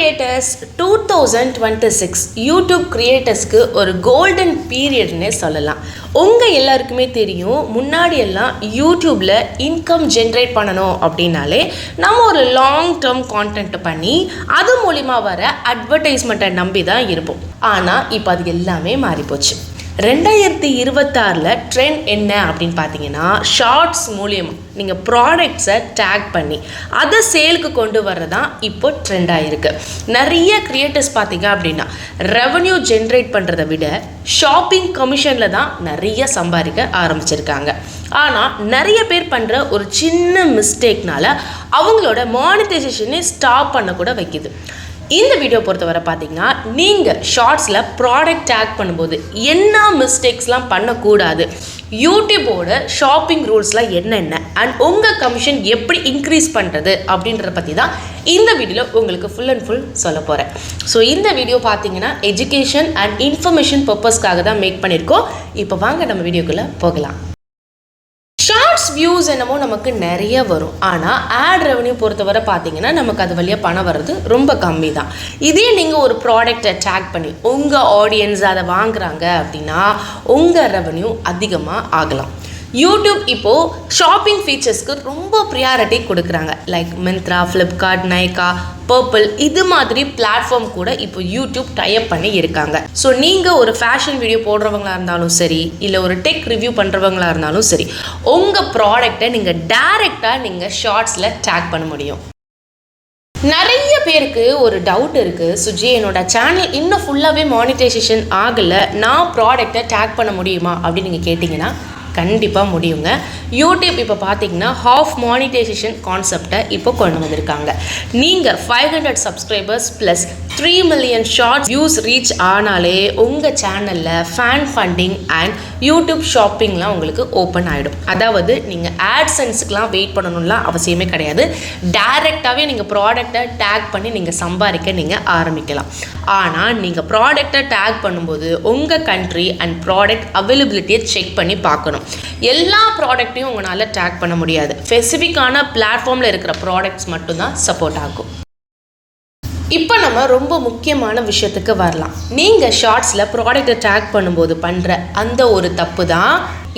Creators 2026 YouTube கிரியேட்டர்ஸ்க்கு ஒரு golden பீரியட்னே சொல்லலாம். உங்கள் எல்லாருக்குமே தெரியும், முன்னாடி எல்லாம் யூடியூப்பில் இன்கம் ஜென்ரேட் பண்ணணும் அப்படின்னாலே நம்ம ஒரு லாங் டேர்ம் கான்டென்ட் பண்ணி அது மூலிமா வர அட்வர்டைஸ்மெண்ட்டை நம்பி தான் இருப்போம். ஆனால் இப்போ அது எல்லாமே மாறிப்போச்சு. 2026 ட்ரெண்ட் என்ன அப்படின்னு பார்த்தீங்கன்னா, ஷார்ட்ஸ் மூலியமாக நீங்கள் ப்ராடக்ட்ஸை டேக் பண்ணி அதை சேலுக்கு கொண்டு வர்றதான் இப்போ ட்ரெண்டாக இருக்குது. நிறைய க்ரியேட்டர்ஸ் பார்த்தீங்க அப்படின்னா ரெவன்யூ ஜென்ரேட் பண்ணுறதை விட ஷாப்பிங் கமிஷனில் தான் நிறைய சம்பாதிக்க ஆரம்பிச்சிருக்காங்க. ஆனால் நிறைய பேர் பண்ணுற ஒரு சின்ன மிஸ்டேக்னால அவங்களோட மானிட்டைசேஷனே ஸ்டாப் பண்ண கூட வைக்குது. இந்த வீடியோ பொறுத்தவரை பார்த்தீங்கன்னா, நீங்கள் ஷார்ட்ஸில் ப்ராடக்ட் டேக் பண்ணும்போது என்ன மிஸ்டேக்ஸ்லாம் பண்ணக்கூடாது, யூடியூபோட ஷாப்பிங் ரூல்ஸ்லாம் என்னென்ன அண்ட் உங்கள் கமிஷன் எப்படி இன்க்ரீஸ் பண்ணுறது அப்படின்றத பற்றி தான் இந்த வீடியோவில் உங்களுக்கு ஃபுல் அண்ட் ஃபுல் சொல்ல போகிறேன். ஸோ இந்த வீடியோ பார்த்தீங்கன்னா எஜுகேஷன் அண்ட் இன்ஃபர்மேஷன் பர்பஸ்க்காக தான் மேக் பண்ணியிருக்கோம். இப்போ வாங்க நம்ம வீடியோக்குள்ளே போகலாம். ஷார்ட்ஸ் வியூஸ் என்னமோ நமக்கு நிறைய வரும், ஆனால் ஆட் ரெவன்யூ பொறுத்தவரை பார்த்தீங்கன்னா நமக்கு அது வழியாக பணம் வர்றது ரொம்ப கம்மி தான். இதே நீங்கள் ஒரு ப்ராடக்டை டேக் பண்ணி உங்கள் ஆடியன்ஸ் அதை வாங்குறாங்க அப்படின்னா உங்கள் ரெவன்யூ அதிகமாக ஆகலாம். யூடியூப் இப்போது ஷாப்பிங் ஃபீச்சர்ஸ்க்கு ரொம்ப ப்ரியாரிட்டி கொடுக்குறாங்க. Like Myntra, Flipkart, Nykaa, purple இது மாதிரி பிளாட்ஃபார்ம் கூட இப்போ யூடியூப் டைப் பண்ணி இருக்காங்க. ஸோ நீங்கள் ஒரு ஃபேஷன் வீடியோ போடுறவங்களா இருந்தாலும் சரி, இல்லை ஒரு டெக் ரிவ்யூ பண்ணுறவங்களா இருந்தாலும் சரி, உங்கள் ப்ராடக்டை நீங்கள் டைரெக்டாக நீங்கள் ஷார்ட்ஸில் டேக் பண்ண முடியும். நிறைய பேருக்கு ஒரு டவுட் இருக்குது, சுஜி என்னோட சேனல் இன்னும் ஃபுல்லாகவே மானிட்டைசேஷன் ஆகலை, நான் ப்ராடக்டை டேக் பண்ண முடியுமா அப்படின்னு நீங்கள் கேட்டிங்கன்னா கண்டிப்பாக முடியுங்க. யூடியூப் இப்போ பார்த்தீங்கன்னா ஹாஃப் மானிட்டைசேஷன் கான்செப்டை இப்போ கொண்டு வந்திருக்காங்க. நீங்கள் 500 subscribers plus 3 million shorts views reach ஆனாலே உங்கள் சேனலில் ஃபேன் ஃபண்டிங் அண்ட் யூடியூப் ஷாப்பிங்லாம் உங்களுக்கு ஓப்பன் ஆகிடும். அதாவது நீங்கள் ஆட்சென்ஸுக்கெலாம் வெயிட் பண்ணணும்லாம் அவசியமே கிடையாது. டைரெக்டாகவே நீங்கள் ப்ராடக்டை டேக் பண்ணி நீங்கள் சம்பாதிக்க நீங்கள் ஆரம்பிக்கலாம். ஆனால் நீங்கள் ப்ராடக்டை டேக் பண்ணும்போது உங்கள் கண்ட்ரி அண்ட் ப்ராடக்ட் அவைலபிலிட்டியை செக் பண்ணி பார்க்கணும். எல்லா ப்ராடக்ட்டையும் உங்களால் டேக் பண்ண முடியாது. ஸ்பெசிஃபிக்கான பிளாட்ஃபார்மில் இருக்கிற ப்ராடக்ட்ஸ் மட்டும்தான் சப்போர்ட் ஆகும். இப்போ நம்ம ரொம்ப முக்கியமான விஷயத்துக்கு வரலாம். நீங்கள் ஷார்ட்ஸில் ப்ராடக்டை டேக் பண்ணும்போது பண்ணுற அந்த ஒரு தப்பு தான்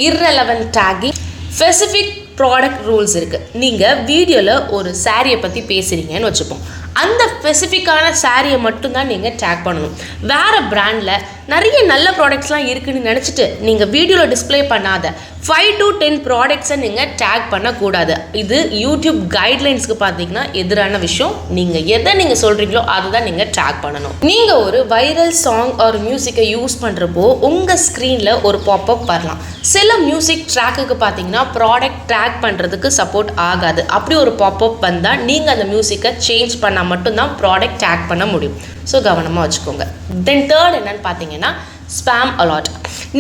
இர்ரெலவென்ட் டேக்கிங். ஸ்பெசிஃபிக் ப்ராடக்ட் ரூல்ஸ் இருக்குது. நீங்கள் வீடியோவில் ஒரு சாரியை பற்றி பேசுகிறீங்கன்னு வச்சுப்போம், அந்த ஸ்பெசிஃபிக்கான சாரியை மட்டும்தான் நீங்கள் டேக் பண்ணணும். வேறு பிராண்டில் நிறைய நல்ல ப்ராடக்ட்ஸ்லாம் இருக்குதுன்னு நினச்சிட்டு நீங்கள் வீடியோவில் டிஸ்பிளே பண்ணாத 5 to 10 ப்ராடக்ட்ஸை நீங்கள் டேக் பண்ணக்கூடாது. இது யூடியூப் கைட்லைன்ஸ்க்கு பார்த்தீங்கன்னா எதிரான விஷயம். நீங்கள் எதை நீங்கள் சொல்கிறீங்களோ அதுதான் நீங்கள் டேக் பண்ணணும். நீங்கள் ஒரு வைரல் சாங் ஒரு மியூசிக்கை யூஸ் பண்ணுறப்போ உங்கள் ஸ்க்ரீனில் ஒரு பாப்அப் வரலாம். சில மியூசிக் ட்ராக்குக்கு பார்த்தீங்கன்னா ப்ராடக்ட் டேக் பண்ணுறதுக்கு சப்போர்ட் ஆகாது. அப்படி ஒரு பாப்அப் வந்தால் நீங்கள் அந்த மியூசிக்கை சேஞ்ச் பண்ணால் மட்டும்தான் ப்ராடக்ட் டேக் பண்ண முடியும். ஸோ கவனமாக வச்சுக்கோங்க. தென் தேர்ட் என்னன்னு பார்த்தீங்கன்னா ஸ்பேம் அலாட்.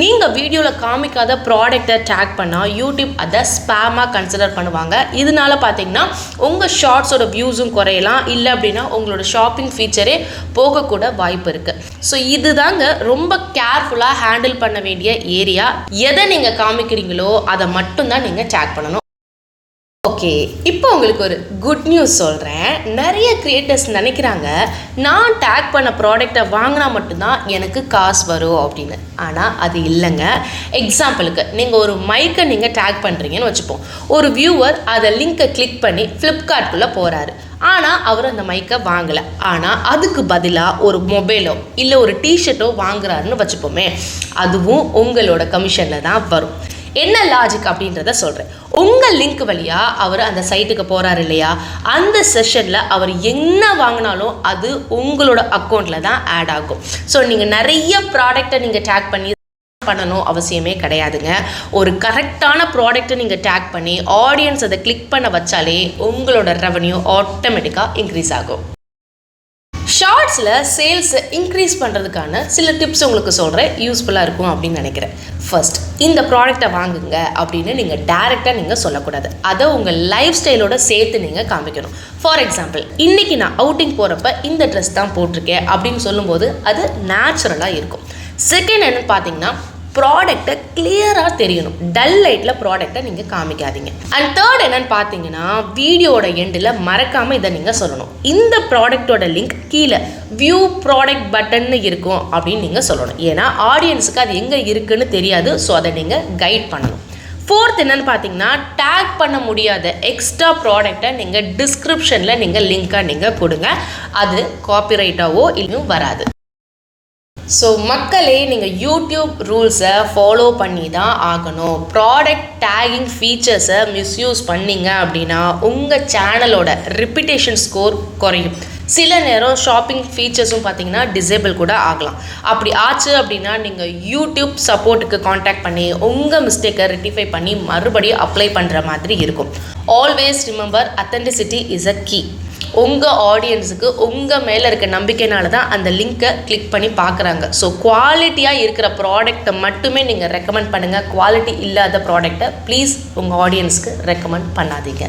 நீங்கள் வீடியோவில் காமிக்காத ப்ராடக்டை டேக் பண்ணால் யூடியூப் அதை ஸ்பேமாக கன்சிடர் பண்ணுவாங்க. இதனால பார்த்தீங்கன்னா உங்கள் ஷார்ட்ஸோட வியூஸும் குறையலாம், இல்லை அப்படின்னா உங்களோட ஷாப்பிங் ஃபீச்சரே போகக்கூட வாய்ப்பு இருக்குது. ஸோ இதுதாங்க ரொம்ப கேர்ஃபுல்லாக ஹேண்டில் பண்ண வேண்டிய ஏரியா. எதை நீங்கள் காமிக்கிறீங்களோ அதை மட்டும்தான் நீங்கள் டேக் பண்ணணும். ஓகே, இப்போ உங்களுக்கு ஒரு குட் நியூஸ் சொல்கிறேன். நிறைய கிரியேட்டர்ஸ் நினைக்கிறாங்க நான் டேக் பண்ண ப்ராடக்டை வாங்கினா மட்டும்தான் எனக்கு காசு வரும் அப்படின்னு. ஆனால் அது இல்லைங்க. எக்ஸாம்பிளுக்கு நீங்கள் ஒரு மைக்கை நீங்கள் டேக் பண்ணுறீங்கன்னு வச்சுப்போம். ஒரு வியூவர் அதை லிங்கை கிளிக் பண்ணி ஃப்ளிப்கார்ட்குள்ளே போகிறாரு. ஆனால் அவர் அந்த மைக்கை வாங்கலை. ஆனால் அதுக்கு பதிலாக ஒரு மொபைலோ இல்லை ஒரு டிஷர்ட்டோ வாங்குறாருன்னு வச்சுப்போமே, அதுவும் உங்களோட கமிஷனில் தான் வரும். என்ன லாஜிக் அப்படின்றத சொல்கிறேன். உங்கள் லிங்க் வழியாக அவர் அந்த சைட்டுக்கு போகிறார் இல்லையா, அந்த செஷனில் அவர் என்ன வாங்கினாலும் அது உங்களோட அக்கௌண்ட்டில் தான் ஆட் ஆகும். ஸோ நீங்கள் நிறைய ப்ராடக்டை நீங்கள் டேக் பண்ணணும் அவசியமே கிடையாதுங்க. ஒரு கரெக்டான ப்ராடக்ட்டை நீங்கள் டேக் பண்ணி ஆடியன்ஸ் அதை கிளிக் பண்ண வச்சாலே உங்களோட ரெவன்யூ ஆட்டோமேட்டிக்காக இன்க்ரீஸ் ஆகும். ஷார்ட்ஸில் சேல்ஸை இன்க்ரீஸ் பண்ணுறதுக்கான சில டிப்ஸ் உங்களுக்கு சொல்கிறேன், யூஸ்ஃபுல்லாக இருக்கும் அப்படின்னு நினைக்கிறேன். ஃபர்ஸ்ட், இந்த ப்ராடக்டை வாங்குங்க அப்படின்னு நீங்கள் டைரெக்டாக நீங்கள் சொல்லக்கூடாது. அதை உங்கள் லைஃப் ஸ்டைலோட சேர்த்து நீங்கள் காமிக்கணும். ஃபார் எக்ஸாம்பிள், இன்றைக்கி நான் அவுட்டிங் போகிறப்ப இந்த ட்ரெஸ் தான் போட்டிருக்கேன் அப்படின்னு சொல்லும்போது அது நேச்சுரலாக இருக்கும். செகண்ட் என்னன்னு பார்த்தீங்கன்னா ப்ராடக்டை கிளியராக தெரியணும். டல் லைட்டில் ப்ராடக்டை நீங்கள் காமிக்காதீங்க. அண்ட் தேர்ட் என்னன்னு பார்த்தீங்கன்னா, வீடியோட எண்டில் மறக்காமல் இதை நீங்கள் சொல்லணும். இந்த ப்ராடக்டோட லிங்க் கீழே வியூ ப்ராடக்ட் பட்டன் இருக்கும் அப்படின்னு நீங்கள் சொல்லணும். ஏன்னா ஆடியன்ஸுக்கு அது எங்கே இருக்குன்னு தெரியாது. ஸோ அதை நீங்கள் கைட் பண்ணணும். ஃபோர்த் என்னன்னு பார்த்தீங்கன்னா, டேக் பண்ண முடியாத எக்ஸ்ட்ரா ப்ராடக்டை நீங்கள் டிஸ்கிரிப்ஷனில் நீங்கள் லிங்காக நீங்கள் கொடுங்க. அது காப்பிரைட்டாவோ இல்லையும் வராது. ஸோ மக்களே, நீங்கள் யூடியூப் ரூல்ஸை ஃபாலோ பண்ணி தான் ஆகணும். ப்ராடக்ட் டேகிங் ஃபீச்சர்ஸை மிஸ்யூஸ் பண்ணிங்க அப்படின்னா உங்கள் சேனலோட ரெப்யூட்டேஷன் ஸ்கோர் குறையும். சில நேரம் ஷாப்பிங் ஃபீச்சர்ஸும் பார்த்தீங்கன்னா டிசேபிள் கூட ஆகலாம். அப்படி ஆச்சு அப்படின்னா நீங்கள் யூடியூப் சப்போர்ட்டுக்கு காண்டாக்ட் பண்ணி உங்கள் மிஸ்டேக்கை ரெக்டிஃபை பண்ணி மறுபடியும் அப்ளை பண்ணுற மாதிரி இருக்கும். Always remember, authenticity is a key. உங்கள் ஆடியன்ஸுக்கு உங்கள் மேலே இருக்க நம்பிக்கைனால தான் அந்த லிங்க்கை கிளிக் பண்ணி பார்க்குறாங்க. ஸோ குவாலிட்டியாக இருக்கிற ப்ராடக்டை மட்டுமே நீங்கள் ரெக்கமெண்ட் பண்ணுங்கள். குவாலிட்டி இல்லாத ப்ராடக்டை ப்ளீஸ் உங்கள் ஆடியன்ஸுக்கு ரெக்கமெண்ட் பண்ணாதீங்க.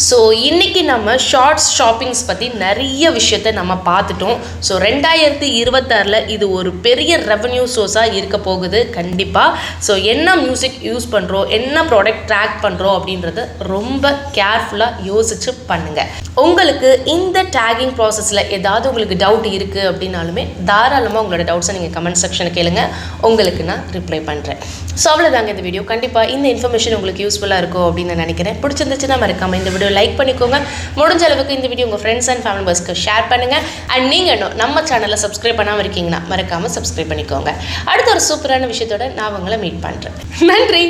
ஸோ இன்றைக்கி நம்ம ஷார்ட்ஸ் ஷாப்பிங்ஸ் பற்றி நிறைய விஷயத்தை நம்ம பார்த்துட்டோம். ஸோ 2026 இது ஒரு பெரிய ரெவன்யூ சோர்ஸாக இருக்க போகுது கண்டிப்பாக. ஸோ என்ன மியூசிக் யூஸ் பண்ணுறோம், என்ன ப்ராடக்ட் ட்ராக் பண்ணுறோம் அப்படின்றத ரொம்ப கேர்ஃபுல்லாக யோசித்து பண்ணுங்கள். உங்களுக்கு இந்த டேகிங் ப்ராசஸில் ஏதாவது உங்களுக்கு டவுட் இருக்குது அப்படின்னாலுமே தாராளமாக உங்களோட டவுட்ஸை நீங்கள் கமெண்ட் செக்ஷனில் கேளுங்க. உங்களுக்கு நான் ரிப்ளை பண்ணுறேன். ஸோ அவ்வளோதாங்க இந்த வீடியோ. கண்டிப்பாக இந்த இன்ஃபர்மேஷன் உங்களுக்கு யூஸ்ஃபுல்லாக இருக்கும் அப்படின்னு நான் நினைக்கிறேன். பிடிச்சிருந்துச்சுன்னா மறக்காமல் இந்த வீடியோ லைக் பண்ணிக்கோங்க. முடிஞ்ச அளவுக்கு இந்த வீடியோ உங்கள் ஃப்ரெண்ட்ஸ் அண்ட் ஃபேமிலி மெம்பர்ஸ்க்கு ஷேர் பண்ணுங்கள். அண்ட் நீங்கள் இன்னும் நம்ம சேனலை சப்ஸ்கிரைப் பண்ணாமல் இருக்கீங்கன்னா மறக்காமல் சப்ஸ்கிரைப் பண்ணிக்கோங்க. அடுத்த ஒரு சூப்பரான விஷயத்தோட நான் உங்களை மீட் பண்ணுறேன். நன்றி.